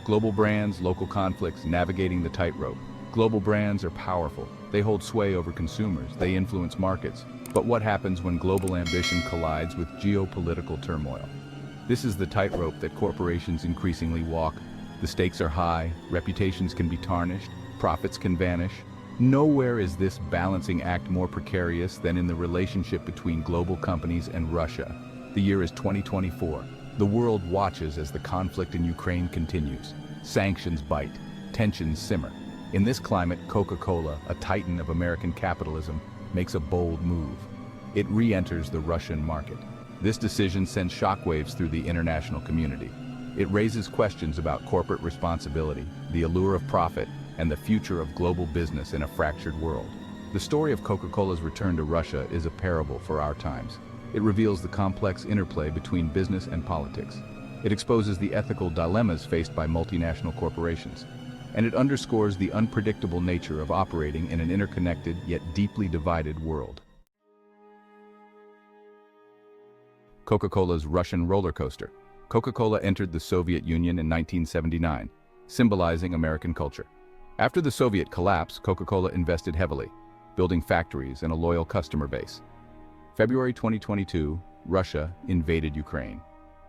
Global brands, local conflicts, navigating the tightrope. Global brands are powerful. They hold sway over consumers. They influence markets. But what happens when global ambition collides with geopolitical turmoil? This is the tightrope that corporations increasingly walk. The stakes are high, reputations can be tarnished, profits can vanish. Nowhere is this balancing act more precarious than in the relationship between global companies and Russia. The year is 2024. The world watches as the conflict in Ukraine continues. Sanctions bite, tensions simmer. In this climate, Coca-Cola, a titan of American capitalism, makes a bold move. It re-enters the Russian market. This decision sends shockwaves through the international community. It raises questions about corporate responsibility, the allure of profit, and the future of global business in a fractured world. The story of Coca-Cola's return to Russia is a parable for our times. It reveals the complex interplay between business and politics. It exposes the ethical dilemmas faced by multinational corporations. And it underscores the unpredictable nature of operating in an interconnected yet deeply divided world. Coca-Cola's Russian roller coaster. Coca-Cola entered the Soviet Union in 1979, symbolizing American culture. After the Soviet collapse, Coca-Cola invested heavily, building factories and a loyal customer base. February 2022, Russia invaded Ukraine.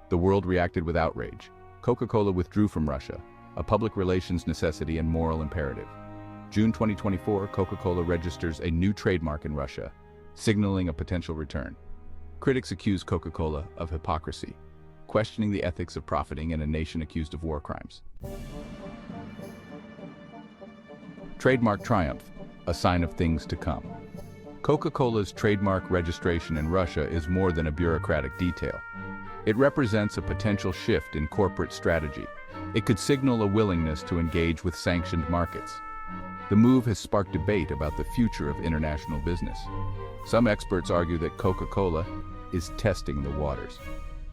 The world reacted with outrage. Coca-Cola withdrew from Russia, a public relations necessity and moral imperative. June 2024, Coca-Cola registers a new trademark in Russia, signaling a potential return. Critics accuse Coca-Cola of hypocrisy, questioning the ethics of profiting in a nation accused of war crimes. Trademark triumph, a sign of things to come. Coca-Cola's trademark registration in Russia is more than a bureaucratic detail. It represents a potential shift in corporate strategy. It could signal a willingness to engage with sanctioned markets. The move has sparked debate about the future of international business. Some experts argue that Coca-Cola is testing the waters.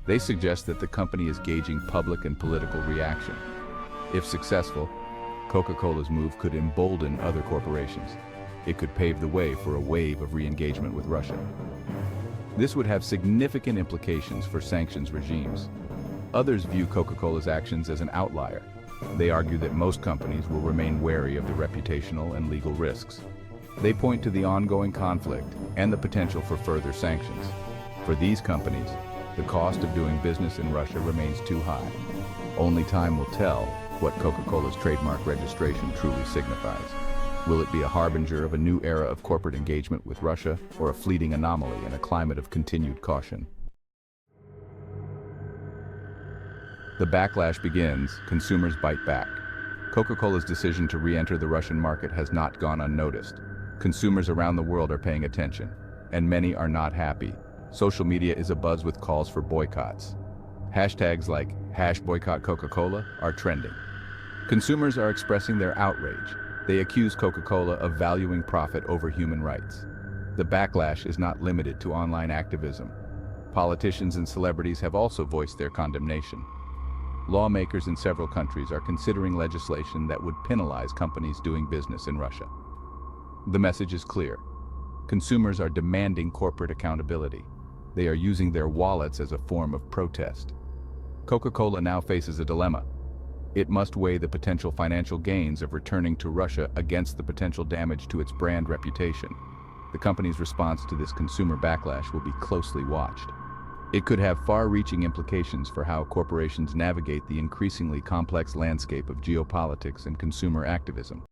They suggest that the company is gauging public and political reaction. If successful, Coca-Cola's move could embolden other corporations. It could pave the way for a wave of re-engagement with Russia. This would have significant implications for sanctions regimes. Others view Coca-Cola's actions as an outlier. They argue that most companies will remain wary of the reputational and legal risks. They point to the ongoing conflict and the potential for further sanctions. For these companies, the cost of doing business in Russia remains too high. Only time will tell what Coca-Cola's trademark registration truly signifies. Will it be a harbinger of a new era of corporate engagement with Russia, or a fleeting anomaly in a climate of continued caution? The backlash begins, consumers bite back. Coca-Cola's decision to re-enter the Russian market has not gone unnoticed. Consumers around the world are paying attention, and many are not happy. Social media is abuzz with calls for boycotts. Hashtags like #BoycottCoca-Cola are trending. Consumers are expressing their outrage. They accuse Coca-Cola of valuing profit over human rights. The backlash is not limited to online activism. Politicians and celebrities have also voiced their condemnation. Lawmakers in several countries are considering legislation that would penalize companies doing business in Russia. The message is clear. Consumers are demanding corporate accountability. They are using their wallets as a form of protest. Coca-Cola now faces a dilemma. It must weigh the potential financial gains of returning to Russia against the potential damage to its brand reputation. The company's response to this consumer backlash will be closely watched. It could have far-reaching implications for how corporations navigate the increasingly complex landscape of geopolitics and consumer activism.